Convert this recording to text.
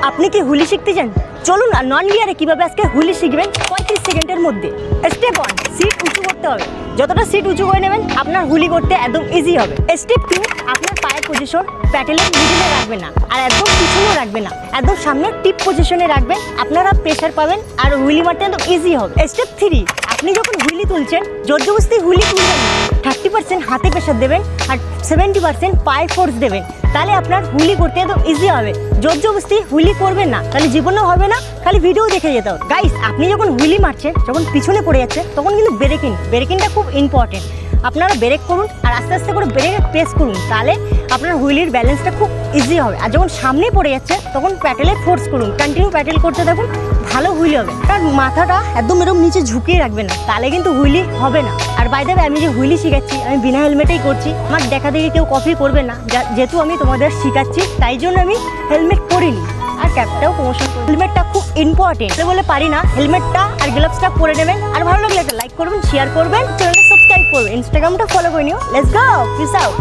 আপনি কি হুইলি শিখতে চান? চলুন না নন গিয়ারে কিভাবে আজকে হুইলি শিখবেন 35 সেকেন্ডের মধ্যে। স্টেপ 1, সিট উঁচু করতে হবে। যতটা সিট উঁচু করে নেবেন আপনার হুইলি করতে একদম ইজি হবে। স্টেপ 2, আপনার পায়ের পজিশন প্যাডেলের মিডলে রাখবেন না আর একদম পিছনেও রাখবেন না, একদম সামনে টিপ পজিশনে রাখবেন। আপনারা প্রেসার পাবেন আর হুইলি মারতে একদম ইজি হবে। স্টেপ 3, আপনি যখন হুইলি তুলছেন জোরজবস্তি হুইলি তুলবেন না। 30% হাতে প্রেসার দেবেন আর 70% পায়ে ফোর্স দেবেন, তাহলে আপনার হুইলি করতে একদম ইজি হবে। জোরজবস্তি হুইলি করবেন না, তাহলে জীবনেও হবে না, খালি ভিডিও দেখে যেতে হবে। গাইস, আপনি যখন হুইলি মারছেন, যখন পিছনে পড়ে যাচ্ছে, তখন কিন্তু ব্রেকিংটা খুব ইম্পর্টেন্ট। আপনারা ব্রেক করুন আর আস্তে আস্তে করে ব্রেকে প্রেস করুন, তাহলে আপনার হুইলির ব্যালেন্সটা খুব ইজি হবে। আর যখন সামনে পড়ে যাচ্ছে তখন প্যাডেলে ফোর্স করুন, কন্টিনিউ প্যাডেল করতে থাকুন, ভালো হুইলি হবে। কারণ মাথাটা একদম এরকম নিচে ঝুঁকিয়ে রাখবেন না, তাহলে কিন্তু হুইলি হবে না। আর বাই দ্য ওয়ে, আমি যে হুইলি শিখাচ্ছি আমি বিনা হেলমেটেই করছি। আমার দেখা দেখি কেউ কপি করবে না, যেহেতু আমি তোমাদের শিখাচ্ছি তাই জন্য আমি হেলমেট পরিনি আর ক্যাপটাও প্রমোশন করি। হেলমেটটা খুব ইম্পর্টেন্ট বলে পারি না, হেলমেটটা আর গ্লাভসটা পরে নেবেন। আর ভালো লাগলে একটা লাইক করবেন, শেয়ার করবেন, চ্যানেলটা সাবস্ক্রাইব করবেন, ইনস্টাগ্রামটা ফলো করে নিও। Let's go, piece out.